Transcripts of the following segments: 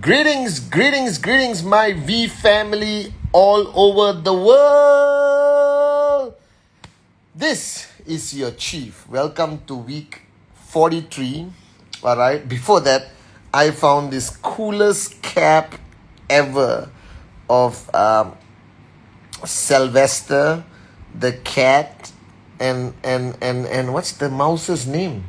Greetings, greetings, greetings, my V family all over the world. This is your chief. Welcome to week 43. All right. Before that, I found this coolest cap ever of Sylvester the cat and what's the mouse's name?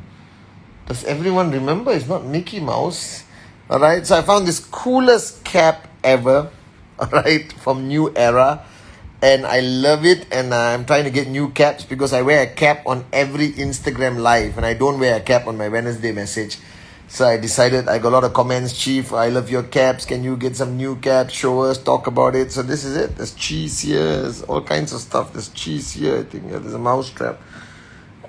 Does everyone remember? It's not Mickey Mouse. All right. So I found this coolest cap ever. All right, from New Era, and I love it. And I'm trying to get new caps because I wear a cap on every Instagram live, and I don't wear a cap on my Wednesday message. So I decided, I got a lot of comments, Chief, I love your caps. Can you get some new caps? Show us, talk about it. So this is it. There's cheese here. There's all kinds of stuff. There's cheese here. I think there's a mouse trap.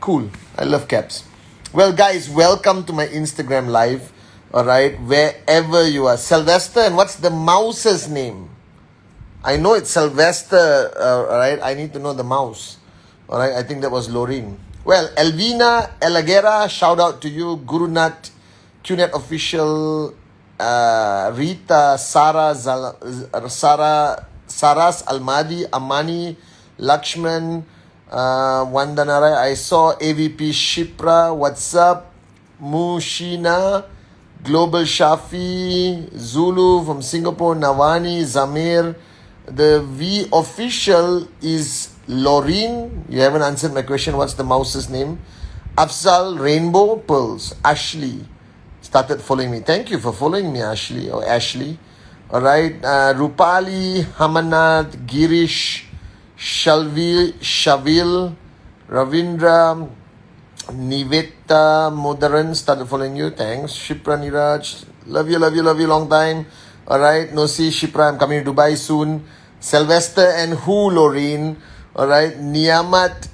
Cool. I love caps. Well, guys, welcome to my Instagram live. All right, wherever you are. Sylvester, and what's the mouse's name? I know it's Sylvester. All right, I need to know the mouse. All right, I think that was Lorraine. Well, Elvina Elagera, shout out to you. Gurunat, QNet official, Rita, Saras Almadi, Amani, Lakshman, Vandanarai. I saw AVP Shipra. What's up? Mushina, Global Shafi, Zulu from Singapore, Navani, Zamir. The V official is Loreen. You haven't answered my question. What's the mouse's name? Afzal, Rainbow Pearls, Ashley started following me. Thank you for following me, Ashley. All right. Rupali, Hamanath, Girish, Shavil, Ravindra, Niveta Modaran started following you. Thanks. Shipra Niraj. Love you, long time. All right. Nosi, Shipra, I'm coming to Dubai soon. Sylvester and who, Loreen. All right. Niyamat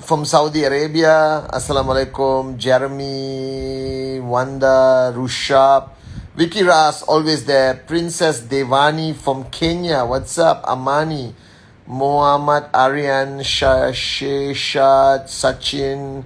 from Saudi Arabia. Assalamu alaikum. Jeremy, Wanda, Rushab. Vicky Ras, always there. Princess Devani from Kenya. What's up? Amani. Mohammad Aryan, Sheshad, Sachin,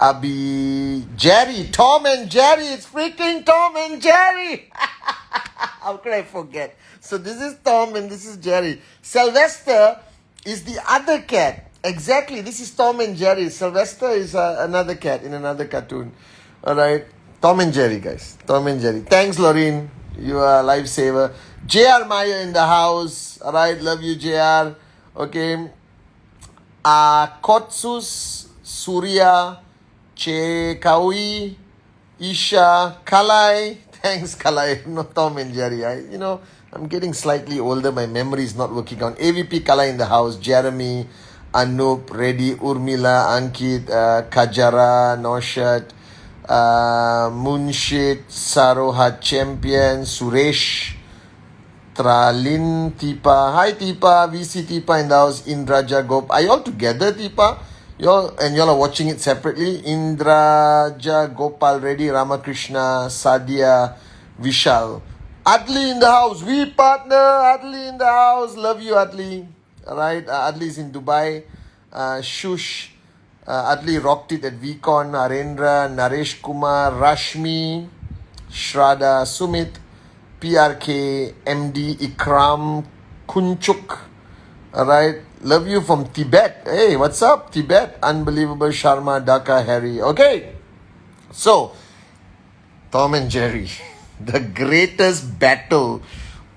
Abi, Jerry, Tom and Jerry. It's freaking Tom and Jerry. How could I forget? So this is Tom and this is Jerry. Sylvester is the other cat. Exactly. This is Tom and Jerry. Sylvester is another cat in another cartoon. All right. Tom and Jerry, guys. Tom and Jerry. Thanks, Loreen. You are a lifesaver. JR Maya in the house. All right. Love you, JR. Okay. Kotsus, Surya, Che Kaui, Isha, Kalai. Thanks, Kalai. No, Tom and Jerry. I'm getting slightly older. My memory is not working out. AVP Kalai in the house. Jeremy, Anup, Reddy, Urmila, Ankit, Kajara, Noshat, Munshit, Saroha Champion, Suresh, Tralin, Tipa. Hi, Tipa. VC Tipa in the house. Indraja Gop. Are you all together, Tipa? Y'all are watching it separately. Indraja Gopal Reddy, Ramakrishna, Sadia, Vishal. Adli in the house. We partner. Adli in the house. Love you, Adli. Alright. Adli is in Dubai. Shush. Adli rocked it at VCon. Arendra, Naresh Kumar, Rashmi, Shraddha, Sumit, PRK, MD, Ikram, Kunchuk. Alright. Love you from Tibet. Hey, what's up, Tibet? Unbelievable. Sharma, Dhaka, Harry. Okay. So, Tom and Jerry. The greatest battle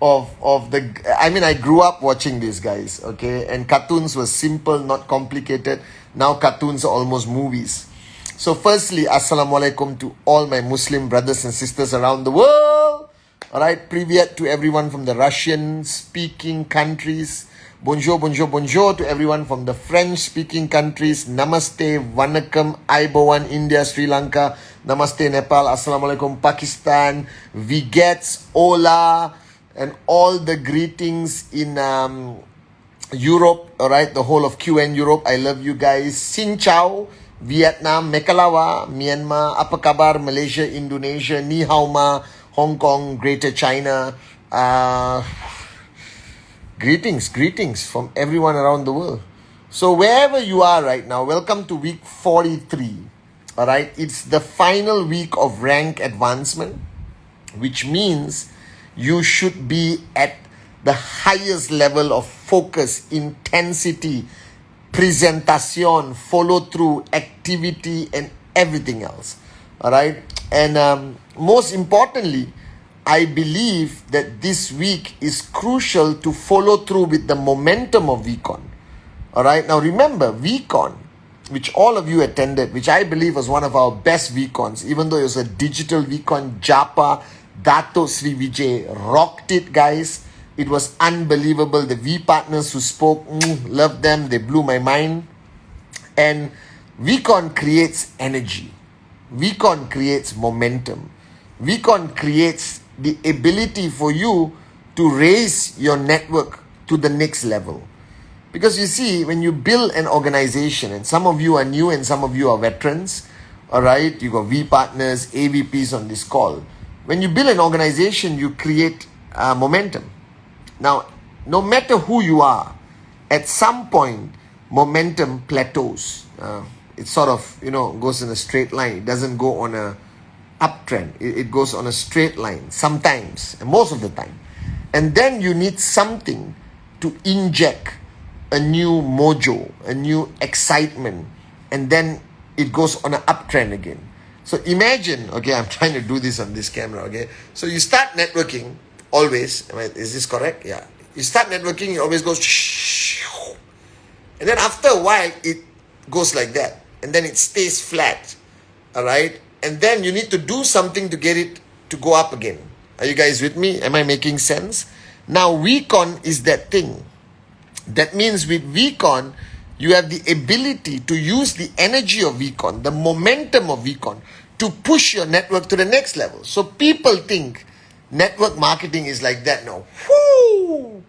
of the... I grew up watching these guys, okay? And cartoons were simple, not complicated. Now cartoons are almost movies. So firstly, Assalamu alaikum to all my Muslim brothers and sisters around the world. Alright, privyet to everyone from the Russian-speaking countries. Bonjour, bonjour, bonjour to everyone from the French-speaking countries. Namaste, Vanakkam, Aibowan, India, Sri Lanka. Namaste, Nepal. Assalamu alaikum, Pakistan. Vigets, Ola, and all the greetings in Europe. Alright, the whole of QN Europe. I love you guys. Xin chào, Vietnam, Mekalawa, Myanmar, apa kabar, Malaysia, Indonesia, Ni hao ma, Hong Kong, Greater China. Greetings from everyone around the world. So wherever you are right now, welcome to week 43. Alright, it's the final week of rank advancement, which means you should be at the highest level of focus, intensity, presentation, follow through, activity, and everything else. All right. And most importantly, I believe that this week is crucial to follow through with the momentum of VCon. All right. Now remember, VCon, which all of you attended, which I believe was one of our best VCons, even though it was a digital VCon, Japa, Dato Sri Vijay rocked it, guys. It was unbelievable. The V partners who spoke, loved them. They blew my mind. And VCon creates energy. VCon creates momentum. VCon creates the ability for you to raise your network to the next level. Because you see, when you build an organization, and some of you are new and some of you are veterans, all right, you got V partners, AVPs on this call. When you build an organization, you create momentum. Now, no matter who you are, at some point, momentum plateaus. It sort of, goes in a straight line. It doesn't go on a uptrend. It goes on a straight line sometimes, and most of the time. And then you need something to inject a new mojo, a new excitement, and then it goes on an uptrend again. So imagine, okay, I'm trying to do this on this camera, okay? So you start networking always, is this correct? Yeah. You start networking, it always goes shh, and then after a while, it goes like that, and then it stays flat, all right? And then you need to do something to get it to go up again. Are you guys with me? Am I making sense? Now, VCon is that thing. That means with VCon, you have the ability to use the energy of VCon, the momentum of VCon, to push your network to the next level. So people think network marketing is like that now. Whoo!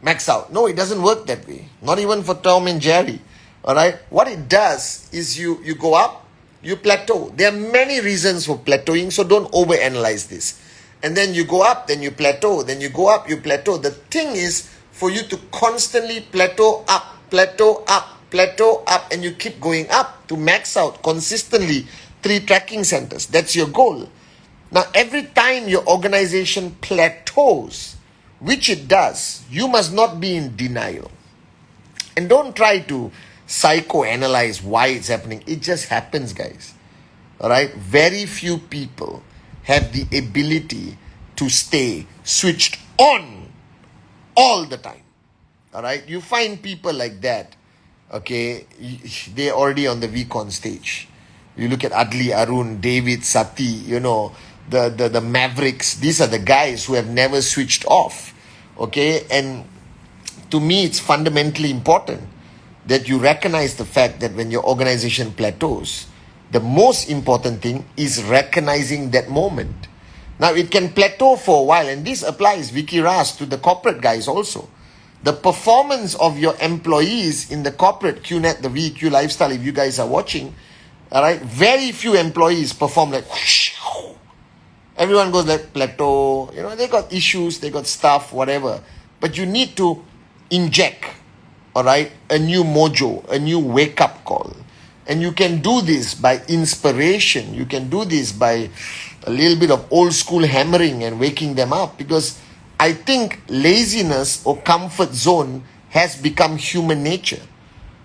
Max out. No, it doesn't work that way. Not even for Tom and Jerry. All right? What it does is you go up, you plateau. There are many reasons for plateauing, so don't overanalyze this. And then you go up, then you plateau, then you go up, you plateau. The thing is for you to constantly plateau up, and you keep going up to max out consistently 3 tracking centers. That's your goal. Now, every time your organization plateaus, which it does, you must not be in denial. And don't try to psychoanalyze why it's happening. It just happens, guys. All right? Very few people have the ability to stay switched on all the time. All right? You find people like that, okay, they're already on the VCon stage. You look at Adli, Arun, David, Sati, the Mavericks. These are the guys who have never switched off, okay? And to me, it's fundamentally important that you recognize the fact that when your organization plateaus, the most important thing is recognizing that moment. Now, it can plateau for a while, and this applies, Vicky Ras, to the corporate guys also. The performance of your employees in the corporate QNet, the VQ lifestyle, if you guys are watching, all right, very few employees perform like, everyone goes like plateau, they got issues, they got stuff, whatever. But you need to inject, all right, a new mojo, a new wake-up call. And you can do this by inspiration. You can do this by a little bit of old school hammering and waking them up, because I think laziness or comfort zone has become human nature.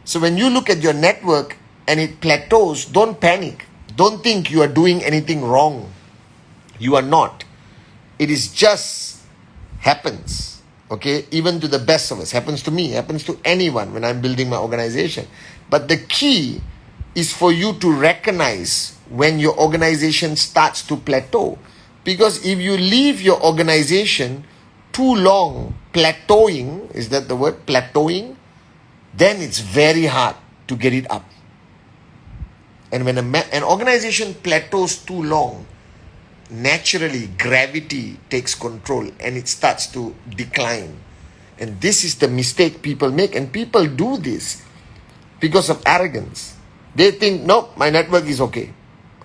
So when you look at your network and it plateaus, don't panic. Don't think you are doing anything wrong. You are not. It is just happens. Okay? Even to the best of us. Happens to me. Happens to anyone when I'm building my organization. But the key is for you to recognize when your organization starts to plateau. Because if you leave your organization too long plateauing, is that the word, plateauing? Then it's very hard to get it up. And when an organization plateaus too long, naturally gravity takes control and it starts to decline. And this is the mistake people make. And people do this because of arrogance. They think, nope, my network is okay.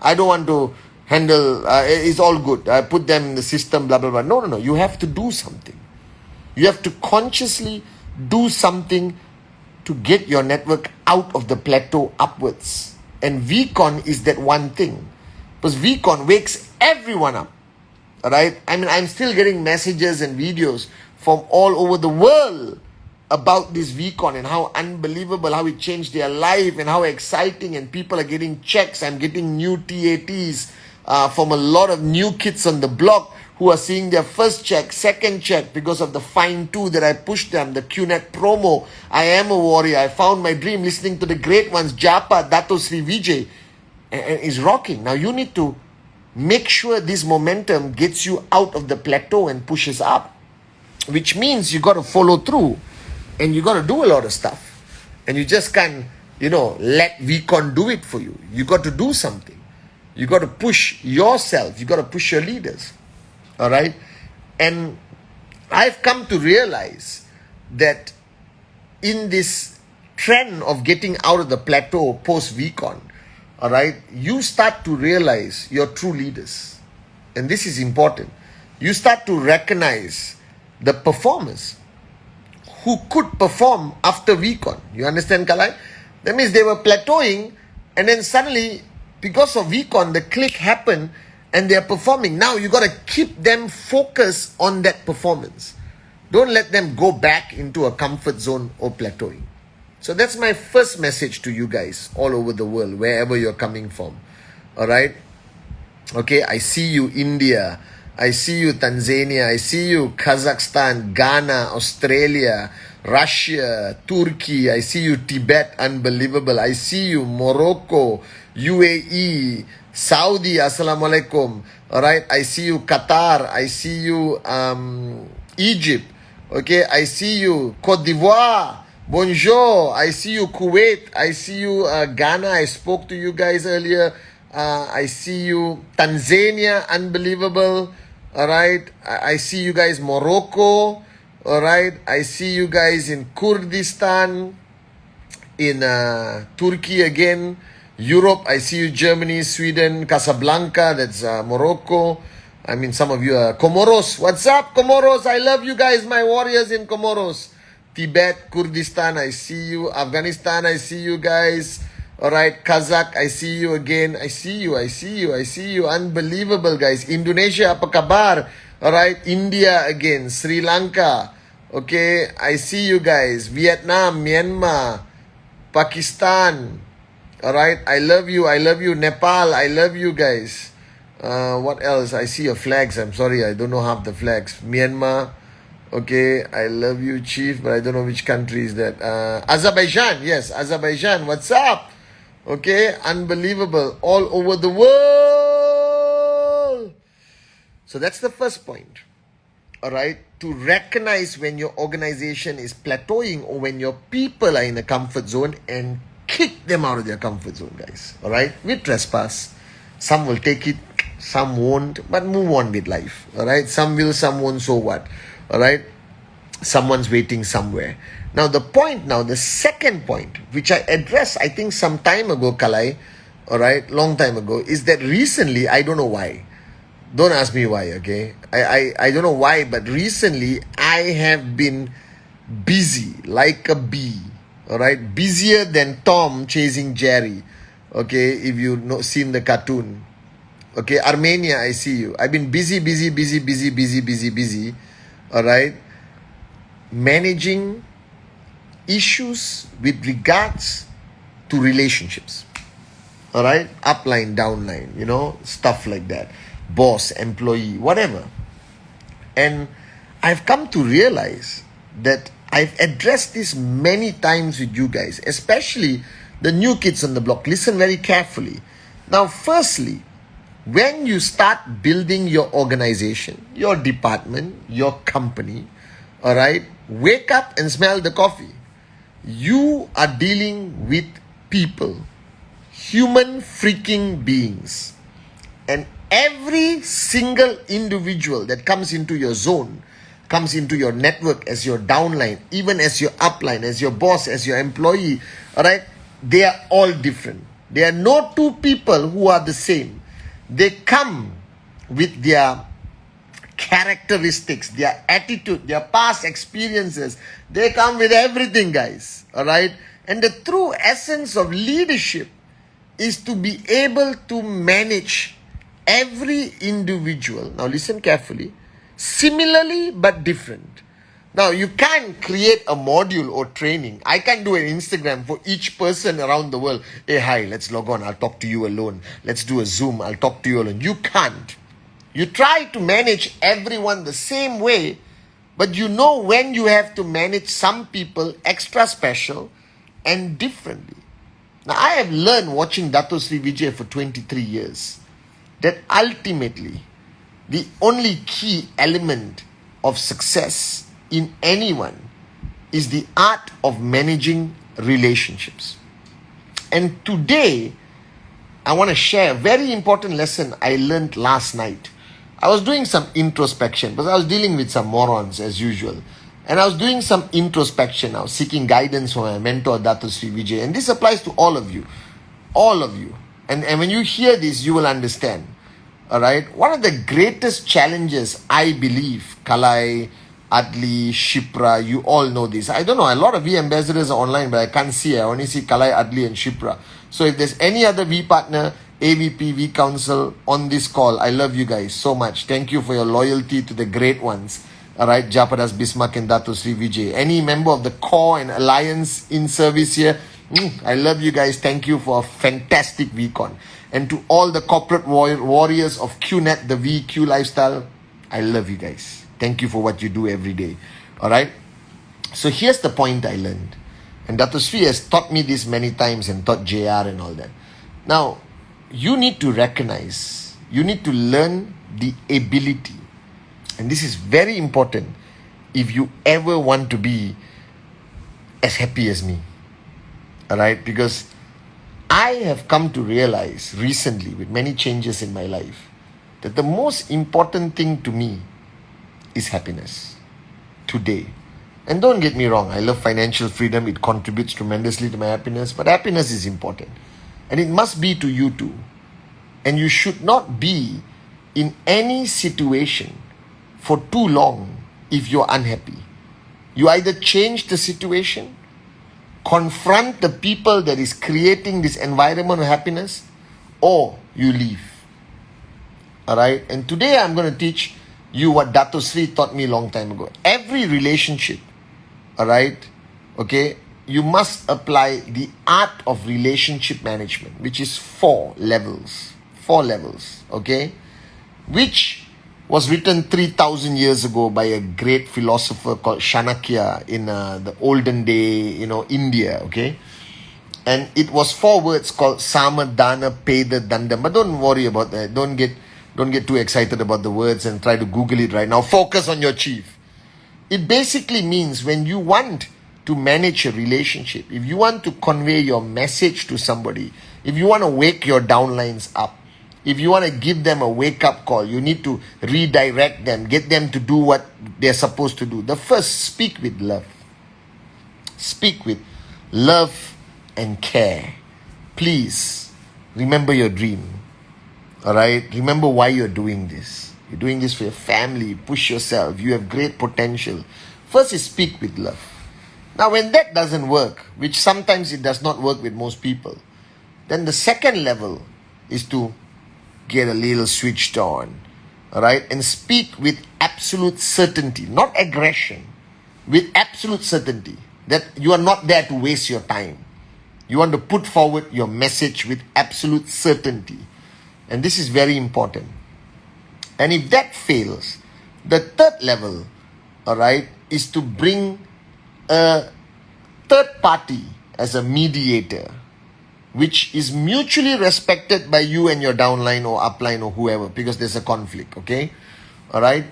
I don't want to handle, it's all good. I put them in the system, blah, blah, blah. No. You have to do something. You have to consciously do something to get your network out of the plateau upwards. And VCon is that one thing. Because VCon wakes everyone up. All right. I mean, I'm still getting messages and videos from all over the world about this VCon and how unbelievable, how it changed their life and how exciting, and people are getting checks. I'm getting new TATs from a lot of new kids on the block who are seeing their first check, second check because of the Fine 2 that I pushed them, the QNet promo. I am a warrior. I found my dream listening to the great ones, Japa, Dato Sri Vijay, and is rocking. Now you need to make sure this momentum gets you out of the plateau and pushes up, which means you got to follow through and you got to do a lot of stuff, and you just can't, let VCon do it for you. You got to do something. You got to push yourself. You got to push your leaders. All right. And I've come to realize that in this trend of getting out of the plateau post VCon, all right, you start to realize your true leaders. And this is important. You start to recognize the performers who could perform after VCon. You understand, Kalai? That means they were plateauing, and then suddenly, because of VCon, the click happened and they are performing. Now you got to keep them focused on that performance. Don't let them go back into a comfort zone or plateauing. So that's my first message to you guys all over the world, wherever you're coming from. All right? Okay, I see you, India. I see you, Tanzania. I see you, Kazakhstan, Ghana, Australia, Russia, Turkey. I see you, Tibet. Unbelievable. I see you, Morocco, UAE, Saudi. Assalamu alaikum. All right. I see you, Qatar. I see you, Egypt. Okay. I see you, Cote d'Ivoire. Bonjour. I see you, Kuwait. I see you, Ghana. I spoke to you guys earlier. I see you, Tanzania. Unbelievable. All right. I see you guys, Morocco. All right. I see you guys in Kurdistan, in Turkey again, Europe. I see you, Germany, Sweden, Casablanca. That's Morocco. I mean, some of you are Comoros. What's up, Comoros? I love you guys, my warriors in Comoros. Tibet, Kurdistan, I see you. Afghanistan, I see you guys. All right, Kazakh, I see you again. I see you. Unbelievable, guys. Indonesia, apa kabar? All right, India again. Sri Lanka. Okay, I see you guys. Vietnam, Myanmar, Pakistan. All right, I love you. Nepal, I love you guys. What else? I see your flags. I'm sorry, I don't know half the flags. Myanmar. Okay, I love you, Chief, but I don't know which country is that. Azerbaijan. Yes, Azerbaijan. What's up? Okay, unbelievable. All over the world. So that's the first point. All right, to recognize when your organization is plateauing or when your people are in a comfort zone and kick them out of their comfort zone, guys. All right, with trespass. Some will take it, some won't, but move on with life. All right, some will, some won't, so what? All right, someone's waiting somewhere. Now the second point, which I addressed, I think some time ago, Kalai, all right, long time ago, is that recently, I don't know why. Don't ask me why, okay? I don't know why, but recently I have been busy like a bee, all right? Busier than Tom chasing Jerry, okay? If you know, seen the cartoon. Okay, Armenia, I see you. I've been busy, all right? Managing issues with regards to relationships, all right? Upline, downline, stuff like that. Boss, employee, whatever. And I've come to realize that I've addressed this many times with you guys, especially the new kids on the block. Listen very carefully. Now, firstly, when you start building your organization, your department, your company, all right, wake up and smell the coffee. You are dealing with people, human freaking beings. And every single individual that comes into your zone, comes into your network as your downline, even as your upline, as your boss, as your employee, all right, they are all different. There are no two people who are the same. They come with their characteristics, their attitude, their past experiences. They come with everything, guys, all right? And the true essence of leadership is to be able to manage every individual, now listen carefully, similarly but different. Now, you can't create a module or training. I can't do an Instagram for each person around the world. Hey, hi, let's log on. I'll talk to you alone. Let's do a Zoom. I'll talk to you alone. You can't. You try to manage everyone the same way, but you know when you have to manage some people extra special and differently. Now, I have learned watching Dato Sri Vijay for 23 years that ultimately the only key element of success in anyone is the art of managing relationships. And today, I want to share a very important lesson I learned last night. I was doing some introspection because I was dealing with some morons as usual. And I was doing some introspection. I was seeking guidance from my mentor, Dato Sri Vijay. And this applies to all of you. All of you. And when you hear this, you will understand. Alright? One of the greatest challenges, I believe, Kalai, Adli, Shipra, you all know this. I don't know, a lot of V ambassadors are online, but I can't see. I only see Kalai, Adli and Shipra. So if there's any other V partner, AVP, V Council on this call, I love you guys so much. Thank you for your loyalty to the great ones. Alright, Japadas, Bismarck and Dato Sri Vijay. Any member of the core and alliance in service here, I love you guys. Thank you for a fantastic VCon. And to all the corporate warriors of QNet, the VQ lifestyle, I love you guys. Thank you for what you do every day. Alright? So here's the point I learned. And Dato Sri has taught me this many times and taught JR and all that. Now, you need to recognize, you need to learn the ability. And this is very important if you ever want to be as happy as me. Alright? Because I have come to realize recently, with many changes in my life, that the most important thing to me is happiness today. And don't get me wrong, I love financial freedom. It contributes tremendously to my happiness. But happiness is important. And it must be to you too. And you should not be in any situation for too long if you're unhappy. You either change the situation, confront the people that is creating this environment of happiness, or you leave. Alright? And today I'm going to teach you what Dato Sri taught me a long time ago. Every relationship, alright, okay, you must apply the art of relationship management, which is 4 levels. 4 levels, okay, which was written 3,000 years ago by a great philosopher called Chanakya in the olden day, India, okay. And it was 4 words called Samadana, Peda, Dandam. But don't worry about that. Don't get too excited about the words and try to Google it right now. Focus on your chief. It basically means when you want to manage a relationship, if you want to convey your message to somebody, if you want to wake your downlines up, if you want to give them a wake-up call, you need to redirect them, get them to do what they're supposed to do. The first, speak with love. Speak with love and care. Please, remember your dream. Alright? Remember why you're doing this. You're doing this for your family. Push yourself. You have great potential. First is speak with love. Now, when that doesn't work, which sometimes it does not work with most people, then the second level is to get a little switched on. Alright? And speak with absolute certainty. Not aggression. With absolute certainty. That you are not there to waste your time. You want to put forward your message with absolute certainty. And this is very important. And if that fails, the third level, alright, is to bring a third party as a mediator, which is mutually respected by you and your downline or upline or whoever, because there's a conflict, okay? Alright?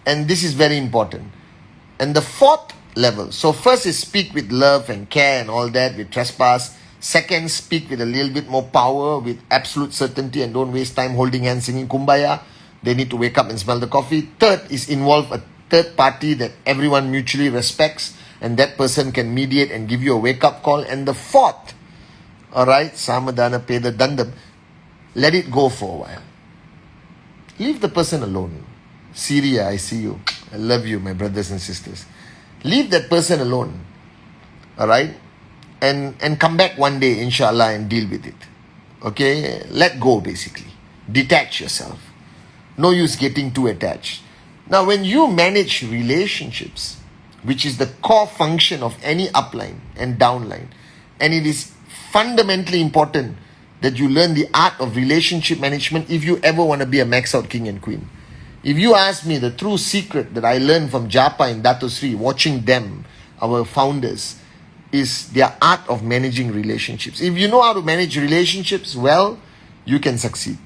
And this is very important. And the fourth level, so first is speak with love and care and all that, with trespass. Second, speak with a little bit more power, with absolute certainty, and don't waste time holding hands singing Kumbaya. They need to wake up and smell the coffee. Third is involve a third party that everyone mutually respects, and that person can mediate and give you a wake-up call. And the fourth, alright, Samadana, Peda, Dandam, let it go for a while. Leave the person alone. Syria, I see you. I love you, my brothers and sisters. Leave that person alone. Alright? And come back one day, inshallah, and deal with it. Okay? Let go, basically. Detach yourself. No use getting too attached. Now, when you manage relationships, which is the core function of any upline and downline, and it is fundamentally important that you learn the art of relationship management if you ever want to be a max out king and queen. If you ask me, the true secret that I learned from Japa and Dato Sri, watching them, our founders, is their art of managing relationships. If you know how to manage relationships well, you can succeed.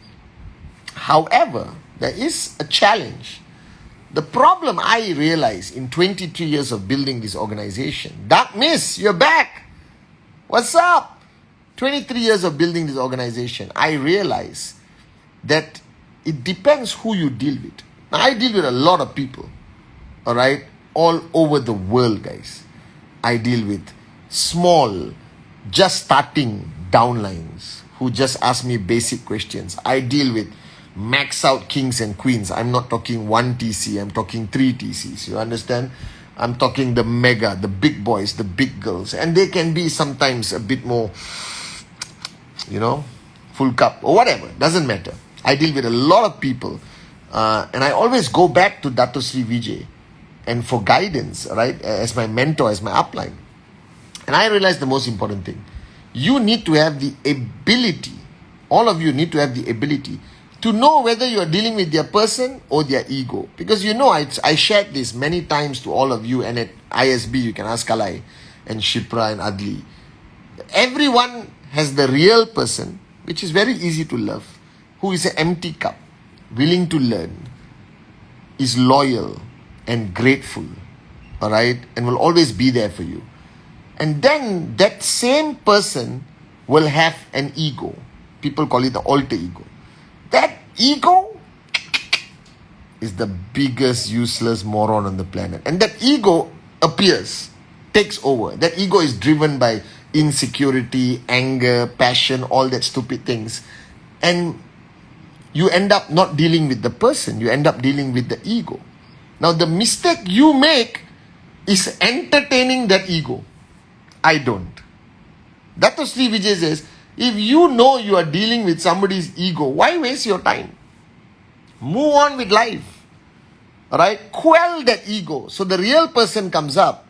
However, there is a challenge. The problem I realized in 23 years of building this organization, Dark Miss, you're back. What's up? 23 years of building this organization, I realized that it depends who you deal with. Now, I deal with a lot of people, all right, all over the world, guys. I deal with small, just starting downlines who just ask me basic questions. I deal with max out kings and queens. I'm not talking 1 TC, I'm talking 3 TCs. You understand? I'm talking the mega, the big boys, the big girls. And they can be sometimes a bit more, full cup or whatever. Doesn't matter. I deal with a lot of people. And I always go back to Dato Sri Vijay and for guidance, right? As my mentor, as my upline. And I realized the most important thing. You need to have the ability, all of you need to have the ability to know whether you are dealing with their person or their ego. Because I shared this many times to all of you, and at ISB you can ask Kalai and Shipra and Adli. Everyone has the real person, which is very easy to love, who is an empty cup, willing to learn, is loyal and grateful, all right, and will always be there for you. And then that same person will have an ego. People call it the alter ego. That ego is the biggest useless moron on the planet. And that ego appears, takes over. That ego is driven by insecurity, anger, passion, all that stupid things. And you end up not dealing with the person. You end up dealing with the ego. Now, the mistake you make is entertaining that ego. I don't. Dato Sri Vijay says, if you know you are dealing with somebody's ego, why waste your time? Move on with life. Alright? Quell that ego. So the real person comes up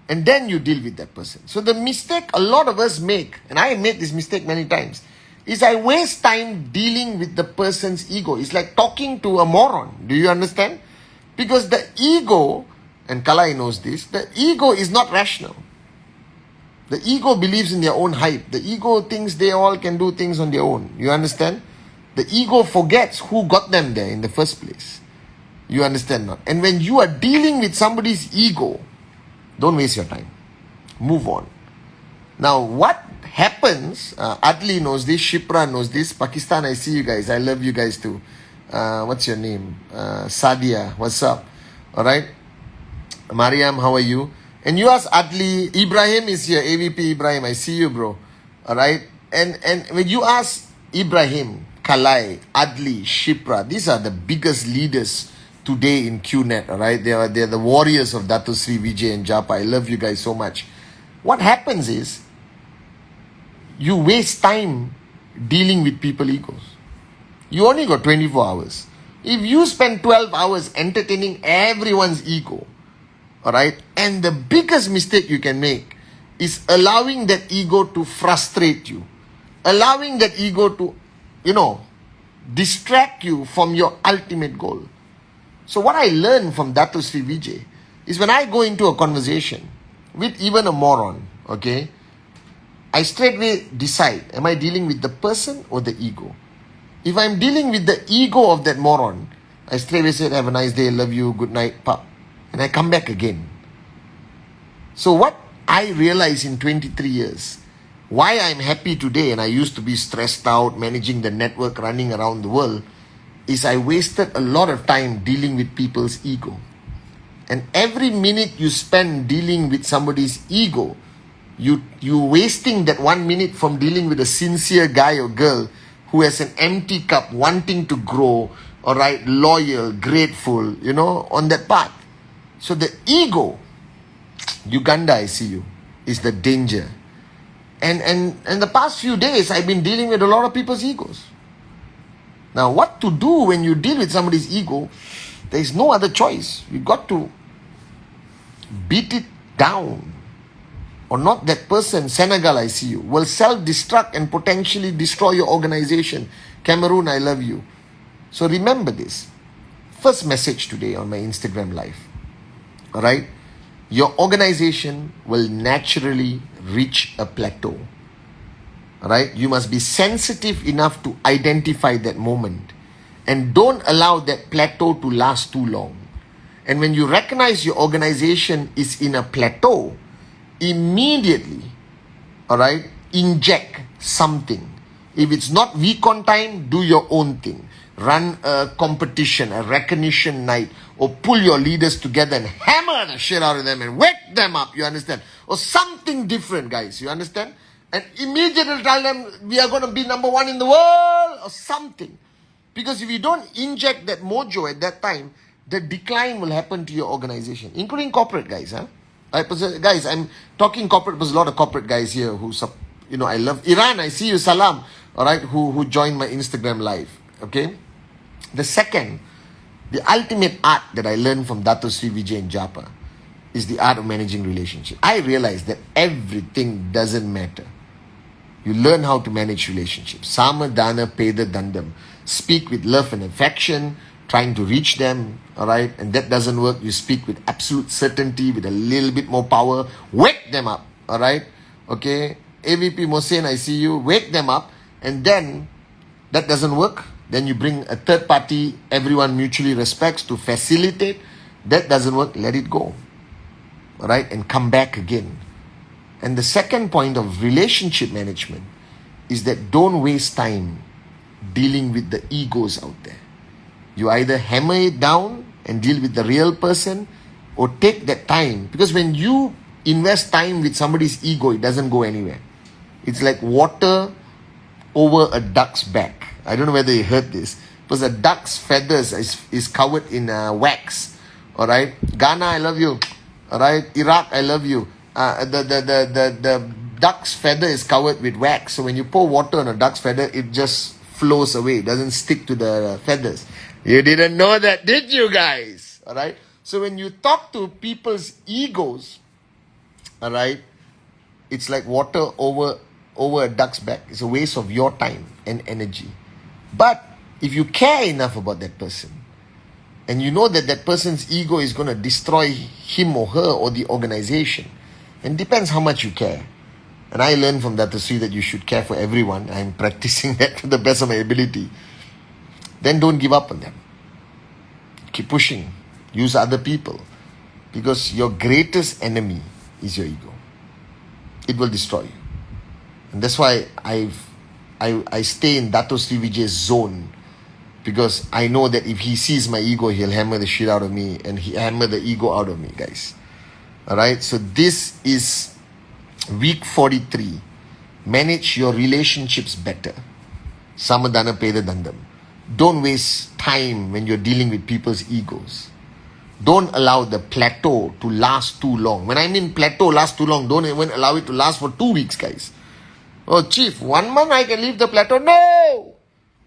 and then you deal with that person. So the mistake a lot of us make, and I made this mistake many times, is I waste time dealing with the person's ego. It's like talking to a moron. Do you understand? Because the ego, and Kalai knows this, the ego is not rational. The ego believes in their own hype. The ego thinks they all can do things on their own. You understand? The ego forgets who got them there in the first place. You understand not? And when you are dealing with somebody's ego, don't waste your time. Move on. Now, what happens, Adli knows this, Shipra knows this, Pakistan, I see you guys. I love you guys too. What's your name? Sadia, what's up? Alright? Mariam, how are you? And you ask Adli, Ibrahim is here, AVP Ibrahim, I see you, bro. Alright? And when you ask Ibrahim, Kalai, Adli, Shipra, these are the biggest leaders today in QNet, alright? They're the warriors of Dato Sri Vijay and Japa. I love you guys so much. What happens is, you waste time dealing with people's egos. You only got 24 hours. If you spend 12 hours entertaining everyone's ego, alright, and the biggest mistake you can make is allowing that ego to frustrate you. Allowing that ego to, distract you from your ultimate goal. So what I learned from Dato Sri Vijay is when I go into a conversation with even a moron, okay, I straightway decide, am I dealing with the person or the ego? If I'm dealing with the ego of that moron, I straightway say, have a nice day, love you, good night, pap. And I come back again. So what I realized in 23 years, why I'm happy today and I used to be stressed out, managing the network, running around the world, is I wasted a lot of time dealing with people's ego. And every minute you spend dealing with somebody's ego, you're wasting that 1 minute from dealing with a sincere guy or girl who has an empty cup, wanting to grow, alright, loyal, grateful, on that path. So the ego, Uganda, I see you, is the danger. And the past few days, I've been dealing with a lot of people's egos. Now, what to do when you deal with somebody's ego? There is no other choice. You got to beat it down. Or not that person, Senegal, I see you, will self-destruct and potentially destroy your organization. Cameroon, I love you. So remember this. First message today on my Instagram live. Alright? Your organization will naturally reach a plateau. Alright? You must be sensitive enough to identify that moment. And don't allow that plateau to last too long. And when you recognize your organization is in a plateau, immediately, alright, inject something. If it's not VCon time, do your own thing. Run a competition, a recognition night, or pull your leaders together and hammer the shit out of them and wake them up, you understand? Or something different, guys, you understand? And immediately tell them, we are going to be number one in the world, or something. Because if you don't inject that mojo at that time, the decline will happen to your organization, including corporate guys, huh? Guys, I'm talking corporate, there's a lot of corporate guys here who, I love Iran, I see you, salam, alright, who joined my Instagram live, okay? The second, the ultimate art that I learned from Dato Sri Vijay and Japa is the art of managing relationships. I realized that everything doesn't matter. You learn how to manage relationships. Sama, Dana, Peda, Dandam. Speak with love and affection, trying to reach them, alright? And that doesn't work. You speak with absolute certainty, with a little bit more power. Wake them up, alright? Okay? AVP Mohsen, I see you. Wake them up. And then, that doesn't work. Then you bring a third party, everyone mutually respects, to facilitate. That doesn't work. Let it go. Alright? And come back again. And the second point of relationship management is that don't waste time dealing with the egos out there. You either hammer it down and deal with the real person, or take that time. Because when you invest time with somebody's ego, it doesn't go anywhere. It's like water over a duck's back. I don't know whether you heard this. Because a duck's feathers is covered in wax. Alright? Ghana, I love you. Alright? Iraq, I love you. The duck's feather is covered with wax. So when you pour water on a duck's feather, it just flows away. It doesn't stick to the feathers. You didn't know that, did you guys? Alright? So when you talk to people's egos, alright, it's like water over a duck's back. It's a waste of your time and energy. But if you care enough about that person, and you know that that person's ego is going to destroy him or her or the organization, and depends how much you care. And I learned from that to see that you should care for everyone. I'm practicing that to the best of my ability. Then don't give up on them. Keep pushing. Use other people. Because your greatest enemy is your ego. It will destroy you. And that's why I stay in Dato Sri Vijay's zone. Because I know that if he sees my ego, he'll hammer the shit out of me. And he hammer the ego out of me, guys. Alright? So this is week 43. Manage your relationships better. Samadana Peda Dandam. Don't waste time when you're dealing with people's egos. Don't allow the plateau to last too long. When I mean plateau last too long, don't even allow it to last for 2 weeks, guys. Oh, chief, 1 month I can leave the plateau. No!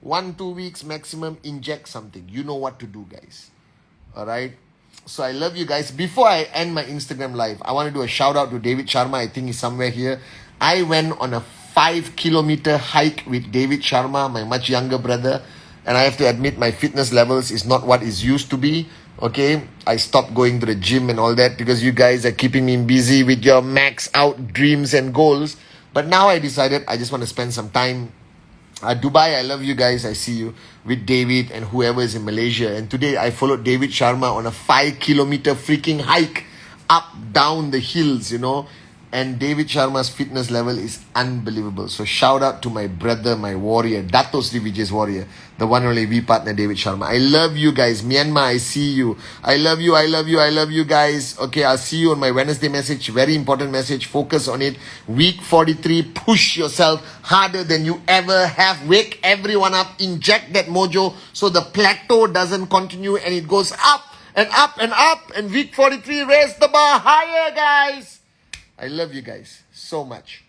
1-2 weeks maximum, inject something. You know what to do, guys. Alright? So I love you guys. Before I end my Instagram live, I want to do a shout out to David Sharma. I think he's somewhere here. I went on a 5-kilometer hike with David Sharma, my much younger brother. And I have to admit my fitness levels is not what it used to be. Okay, I stopped going to the gym and all that because you guys are keeping me busy with your max out dreams and goals. But now I decided I just want to spend some time. Dubai, I love you guys. I see you with David and whoever is in Malaysia. And today I followed David Sharma on a 5-kilometer freaking hike up, down the hills, you know. And David Sharma's fitness level is unbelievable. So shout out to my brother, my warrior, Dato Sri Vijay's warrior, the one and only V partner, David Sharma. I love you guys. Myanmar, I see you. I love you, I love you, I love you guys. Okay, I'll see you on my Wednesday message. Very important message. Focus on it. Week 43, push yourself harder than you ever have. Wake everyone up. Inject that mojo so the plateau doesn't continue and it goes up and up and up. And week 43, raise the bar higher, guys. I love you guys so much.